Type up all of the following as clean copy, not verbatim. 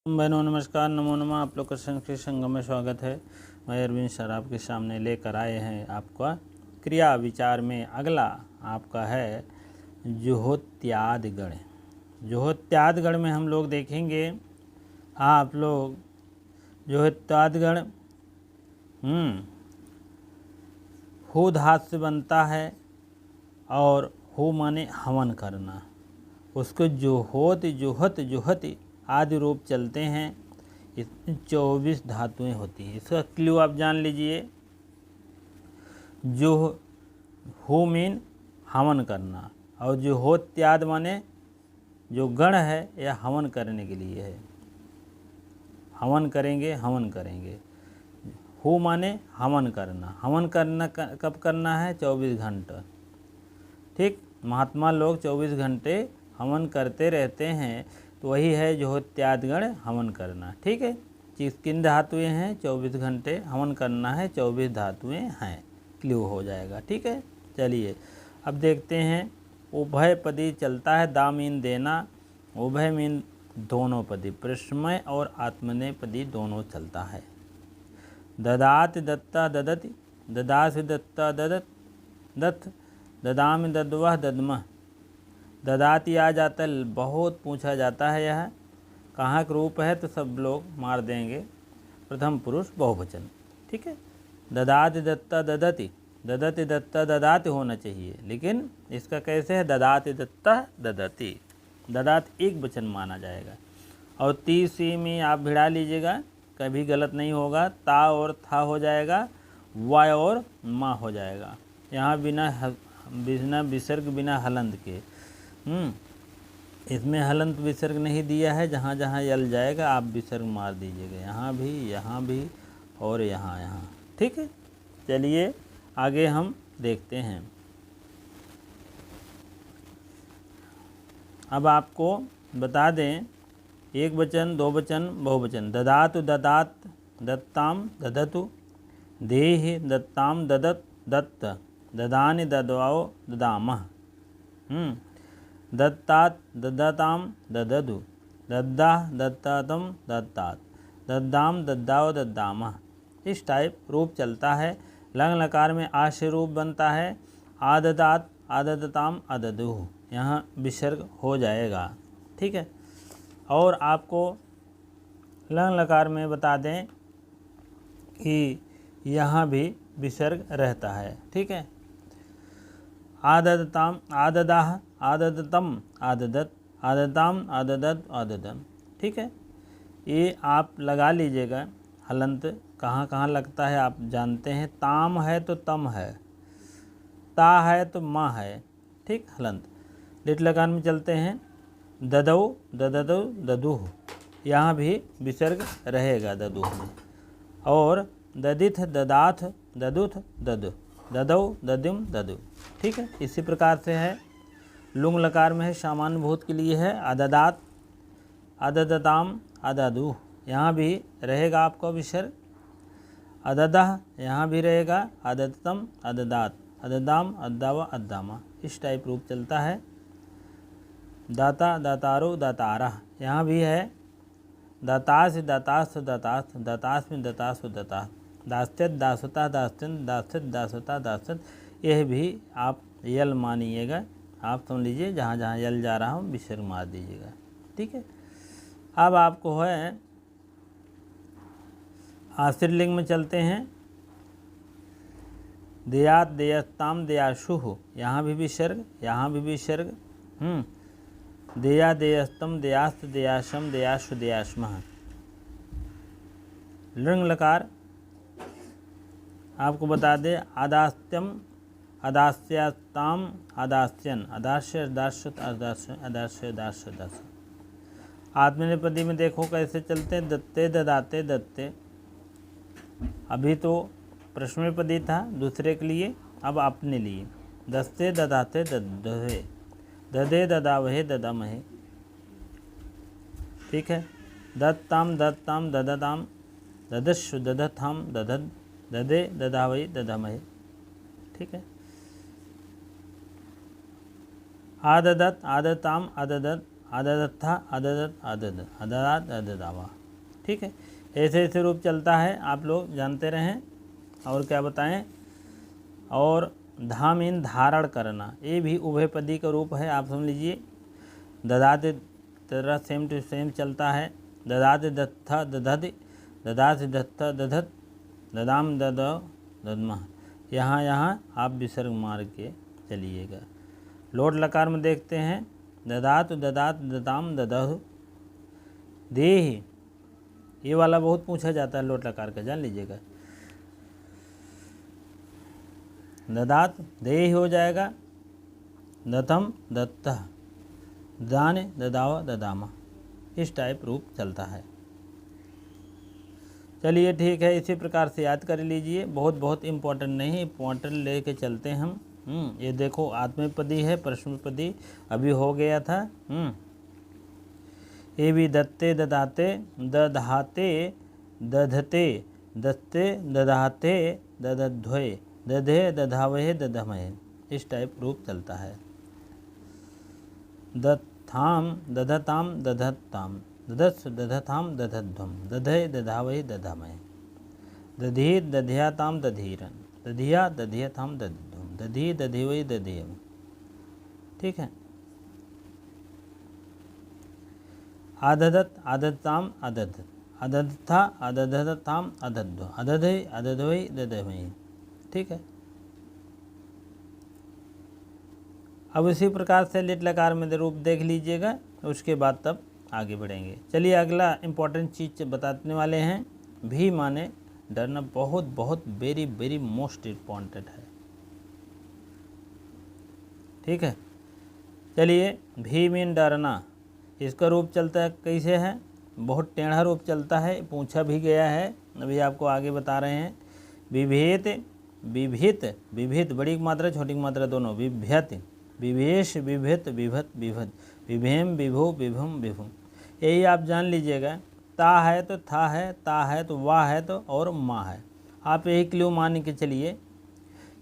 बहनों नमस्कार, नमो नमः। आप लोग का संस्कृत संगम में स्वागत है। मैं अरविंद सर आपके सामने लेकर आए हैं आपका क्रिया विचार में अगला आपका है जुहोत्यादगण। जुहोत्यादगण में हम लोग देखेंगे आप लोग जुहोत्यादगण हु धातु से बनता है और हु माने हवन करना। उसको जुहोत जुहत जुहत आदि रूप चलते हैं। इसमें 24 धातुएं होती हैं। इसका क्लू आप जान लीजिए। जो हो मीन हवन करना और जो हो त्याद माने जो गण है यह हवन करने के लिए है। हवन करेंगे। हो माने हवन करना कब करना है? 24 घंटे। ठीक, महात्मा लोग 24 घंटे हवन करते रहते हैं, तो वही है जुहोत्यादगण हवन करना। ठीक है, किन धातुएं हैं? 24 घंटे हवन करना है, 24 धातुएं हैं। क्ल्यू हो जाएगा। ठीक है, चलिए अब देखते हैं। उभय पदी चलता है। दा मीन देना, उभय मीन दोनों पदी, प्रश्नमय और आत्मनेपदी दोनों चलता है। ददाति दत्ता ददति, ददासि दत्ता ददत दत्त, ददामि दद्वह दद्मः। ददाती आ जाता है, बहुत पूछा जाता है। यह कहाँ का रूप है? तो सब लोग मार देंगे। प्रथम पुरुष बहुवचन। ठीक है, ददाति दत्ता ददति, ददति दत्ता ददाति होना चाहिए, लेकिन इसका कैसे है? ददाति दत्ता ददति, ददात एक वचन माना जाएगा। और तीसरी में आप भिड़ा लीजिएगा, कभी गलत नहीं होगा। ता और था हो जाएगा, वाय और मा हो जाएगा। यहाँ बिना विसर्ग बिना हलंत के। इसमें हलंत विसर्ग नहीं दिया है। जहाँ जहाँ यल जाएगा आप विसर्ग मार दीजिएगा, यहाँ भी और यहाँ। ठीक है, चलिए आगे हम देखते हैं। अब आपको बता दें, एक वचन, दो वचन, बहुवचन। ददातु ददात, दत्ताम ददतु, देहि दत्ताम ददत दत्त, ददानि दद्वाओ ददामः। दत्तात ददताम दददु, दद्दा दत्तातम दत्तात, दद्दाम दद्दाओ दद्दामः। इस टाइप रूप चलता है। लंग लकार में आश्रय रूप बनता है। आददात आददताम आददुः, यहाँ विसर्ग हो जाएगा। ठीक है, और आपको लंग लकार में बता दें कि यहाँ भी विसर्ग रहता है। ठीक है, आददताम आददाह आददतम आददत, आददाम आददत आददम। ठीक है, ये आप लगा लीजिएगा। हलंत कहाँ कहाँ लगता है आप जानते हैं। ताम है तो तम है, ता है तो माँ है। ठीक, हलंत। लिट लगान में चलते हैं। ददौ दददौ ददुह, यहाँ भी विसर्ग रहेगा ददुह में। और ददिथ ददाथ ददुथ ददु, ददौ ददिम ददु। ठीक है, इसी प्रकार से है। लुंग लकार में है, सामान्य भूत के लिए है। आददात आददताम आदादुह, यहाँ भी रहेगा आपका विसर्ग। अददह, यहाँ भी रहेगा। आददतम आददात, अददाम अद्दावा अद्दामा। इस टाइप रूप चलता है। दाता दातारो दातारह, यहाँ भी है। दातास दातास दातास, दातास में दतासु दतास, दास्यत दासता दास्यन दास्यत दासता दास्यत। यह भी आप यल मानिएगा। आप समझ लीजिए, जहाँ जहाँ यल जा रहा हूँ विसर्ग मार दीजिएगा। ठीक है, अब आपको है आश्रयलिंग में चलते हैं। देयात देयस्ताम देयाशुः, यहाँ भी विसर्ग, यहाँ भी विसर्ग। देया देयस्तम देयास्त देयाशम देयाशु देयाश्मः। लृंग लकार आपको बता दे। आदास्त्यम अदास्यास्ताम अदास्यन, अदास्य दास्यत अदास्य अदास्य दास्य दास्य। आत्मनेपदी में देखो कैसे चलते हैं। दत्ते ददाते दत्ते, अभी तो प्रश्नपदी था दूसरे के लिए, अब अपने लिए। दस्ते ददाते ददहे, ददे ददावहे ददामहे। ठीक है, दत्ताम दत्ताम ददताम, ददस्व ददथाम ददद, ददे ददावही ददामहे। ठीक है, आददत आदताम आददत आददत्था आददत आदद आददात आददावा। ठीक है, ऐसे ऐसे रूप चलता है, आप लोग जानते रहें। और क्या बताएं, और धा मीन धारण करना, ये भी उभयपदी का रूप है, आप समझ लीजिए। ददाते तरह सेम टू सेम चलता है। ददाते दत्था दधति, ददाते दत्था दधत, ददाम दद ददमा। यहाँ आप विसर्ग मार के चलिएगा। लोट लकार में देखते हैं, ददात ददात ददाम ददह देहि, ये वाला बहुत पूछा जाता है लोट लकार का, जान लीजिएगा। ददात देहि हो जाएगा, दतम दत्तः, दाने ददावा ददामा, इस टाइप रूप चलता है। चलिए ठीक है, इसी प्रकार से याद कर लीजिए, बहुत इम्पोर्टेंट नहीं, इम्पोर्टेंट लेके चलते हैं हम। ये देखो आत्मपदी है, प्रश्नपदी अभी हो गया था। ये भी दत्ते ददाते दधाते दधते, दत्ते ददाते ददध्वे, दधे दधावहे दधमहे, इस टाइप रूप चलता है। दत्थाम दधताम दधत्ताम, दधत्स दधताम दधध्वम, दधे दधावहे दधामहे, दधीर दध्याताम दधीरन, दधिया दध्यताम दधध्वम, दधी दधिवै दधियम। ठीक है, आददत आददताम आदद, अददथा अददताम अदद्व, अदधे अदधवै दधमहि। ठीक है, अब इसी प्रकार से लिट लकार में रूप देख लीजिएगा, उसके बाद तब आगे बढ़ेंगे। चलिए अगला इम्पोर्टेंट चीज़ बताने वाले हैं। भी माने डरना, बहुत वेरी मोस्ट इम्पॉर्टेंट है। ठीक है, चलिए भी मीन डरना, इसका रूप चलता है कैसे है, बहुत टेढ़ा रूप चलता है, पूछा भी गया है, अभी आपको आगे बता रहे हैं। विभेत विभित, विभित बड़ी मात्रा छोटी मात्रा दोनों, विभ्यत विभेश विभित विभत विभत, विभेम विभो विभम विभुम, यही आप जान लीजिएगा। ता है तो था है, ता है तो वाह है तो, और माँ है, आप यही क्ल्यू मान के चलिए,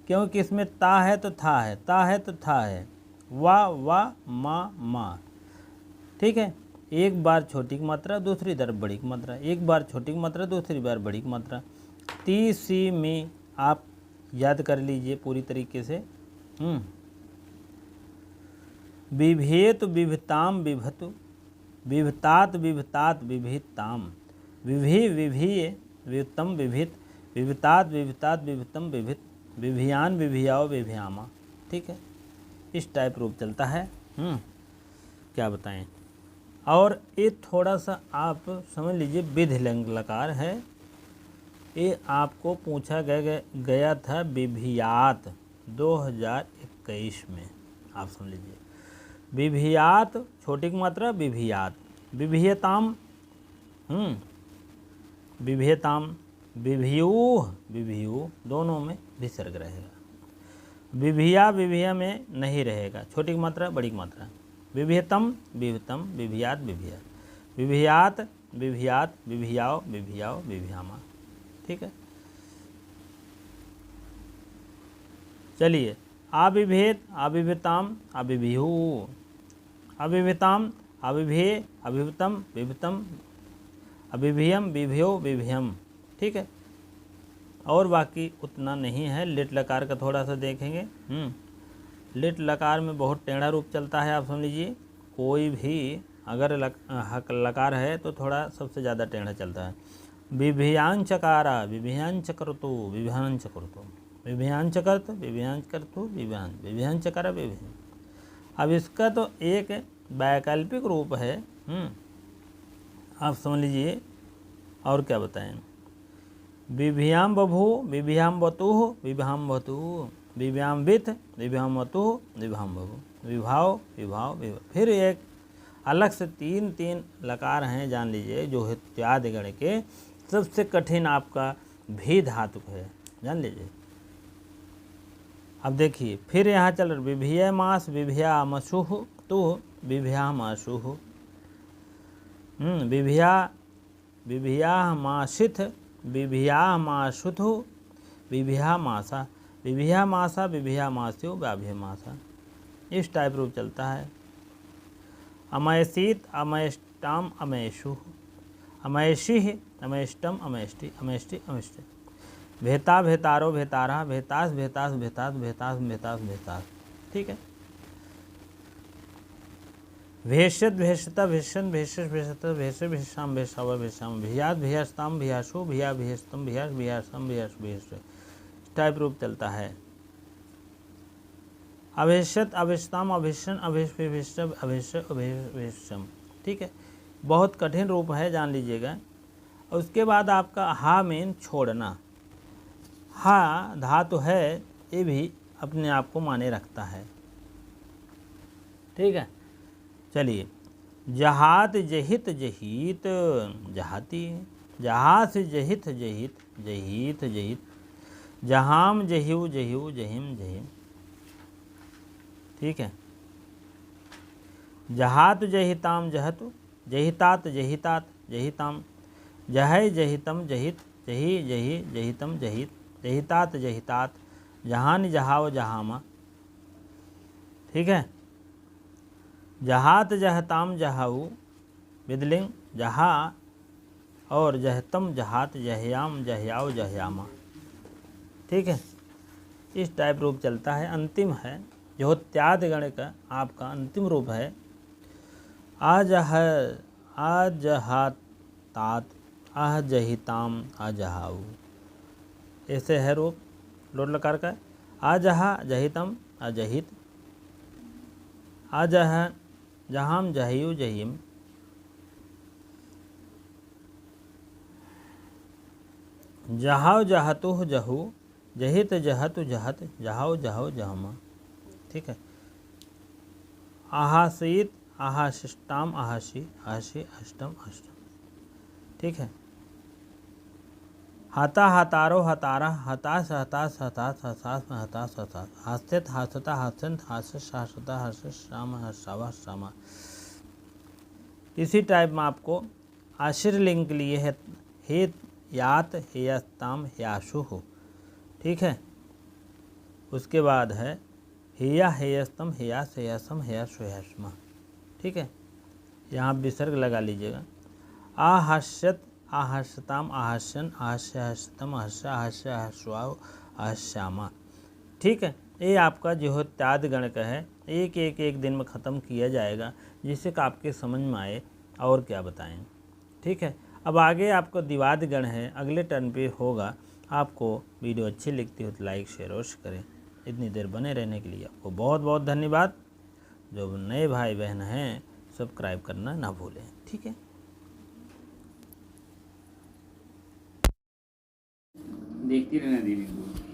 क्योंकि इसमें ता है तो था है, ता है तो था है, वाह वाह माँ माँ। ठीक है, एक बार छोटी की मात्रा दूसरी तरफ बड़ी की मात्रा, एक बार छोटी की मात्रा दूसरी बार बड़ी की मात्रा। ती सी में आप याद कर लीजिए पूरी तरीके से। विभेत विभताम विभतु, विभतात विभतात विभिताम, विभि विभीय विभतम विभित, विभतात विभतात विभतम विभित, विभियान विभियाओ विभियामा। ठीक है, इस टाइप रूप चलता है। क्या बताएं, और ये थोड़ा सा आप समझ लीजिए, विधि लकार है, ये आपको पूछा गया था विभियात 2021 में, आप समझ लीजिए। विभियात छोटी की मात्रा विभियात, विभियताम विभियताम, विभियूह विभियू, दोनों में विसर्ग रहेगा। विभिया विभिया में नहीं रहेगा, छोटी की मात्रा बड़ी की मात्रा। विभियतम विभितम, विभियात विभिया, विभियात विभियात विभियाओ विभियाओ विभियामा। ठीक है, चलिए अविभेद अविभताम अविभिहु, अविभताम अविभे अभिभतम विभतम, अविभियम विभियो विभियम। ठीक है, और बाकी उतना नहीं है। लिट लकार का थोड़ा सा देखेंगे। लिट लकार में बहुत टेढ़ा रूप चलता है, आप समझ लीजिए। कोई भी अगर लकार है तो थोड़ा सबसे ज़्यादा टेढ़ा चलता है। विभियान चकारा विभियान चकरतु विभियान चकरतु, विभियान चकर्त विभियान करतु विभियान, विभियान चकारा विभियान। अब इसका तो एक वैकल्पिक रूप है, आप समझ लीजिए। और क्या बताएं, विभियाम बभू विभियाम बतुः विभाम बतु, विभ्याम विथ विभ्याम वतु विभाम बभू, विभाव विभाव विभाव। फिर एक अलग से तीन लकार हैं, जान लीजिए, जो है त्याद गण के सबसे कठिन आपका भी धातु है, जान लीजिए। अब देखिए फिर यहाँ चल रहा, विभिया मास विभिया मसुह तु विभिया मासुह, विभिया विभिया मासिथ विभिया मासुथु विभिया मासा, विभिया मासा विभिया मास्यो व्याभ्य मासा। इस टाइप रूप चलता है। अमयसीत अमयष्टाम अमयशु अमयषिः अमयष्टम अमयष्टि अमयष्टि अमयष्टि भेता भेतारो भेतारा भेतास भेतास भेतास भेतास भेतास भेतास। ठीक है। भेषत भेषता भेषन भेषस भेषत भेष भेषाम भेषाव भेषाम भियास भियास्ताम भियासु भिया भियस्तम भियास भियासम भियास भियस टाइप रूप चलता है। अभेषत अभेषताम अभेषण अभेष अभेष अभेषम। ठीक है, बहुत कठिन रूप है, जान लीजिएगा। और उसके बाद आपका हा मीन छोड़ना। हा धातु है, ये भी अपने आप को माने रखता है। ठीक है, चलिए। जहात जहित जहित जहाती, जहास जहित जहित जहित जहित जहाम जहिउ जहिउ जहिम जहिम। ठीक है। जहात जहिताम जहतु जहितात जहितात जहिताम जहै जहितम जहित जहि जहि जहितम जहित जहितात जहितात जहान जहाव जहामा। ठीक है। जहात जहताम जहाऊ विदलिंग जहा और जहतम जहात जहयाम जहयाव जहयामा। ठीक है, इस टाइप रूप चलता है। अंतिम है जो त्याद गण का आपका अंतिम रूप है आजह आजहातात अजहिताम अजहाऊ। ऐसे है रूप लोट लकार का। आजहा जहितम अजहित आजह जहाम जहियु जहिम जहाव जहतुह जहू जहित जहतु जहत जहाव जहाव जहमा। ठीक है। आहासीत आहाशिष्टाम आहाशी आहाशी अष्टम अष्टम। ठीक है। हता हतारो हतारा हताश हताश हताश हताश हताश हताश हास्यत हास्यता हास्यंत हास्यस हास्यता हास्यस श्याम हर्षावा श्यामा। इसी टाइप में आपको आश्चर्य लिंग के लिए है हे यात हेयस्ताम हेयाशु हो। ठीक है। उसके बाद है हेया हेयस्तम हेयास हेयसम हेयास हेयस्मा। ठीक है, यहाँ विसर्ग लगा लीजिएगा। आहस्यत आहस्यताम आहस्यन आहस्य हस्यतम आहस्य आहस्य आहस्वाव आहस्यामा। ठीक है, ये आपका जो त्याद गण का है, एक दिन में ख़त्म किया जाएगा, जिससे कि आपके समझ में आए और क्या बताएं। ठीक है, अब आगे आपको दिवाद गण है, अगले टर्न पे होगा। आपको वीडियो अच्छी लगती हो तो लाइक शेयर अवश्य करें। इतनी देर बने रहने के लिए आपको बहुत बहुत धन्यवाद। जो नए भाई बहन हैं सब्सक्राइब करना ना भूलें। ठीक है, देखती रहना दीदी को।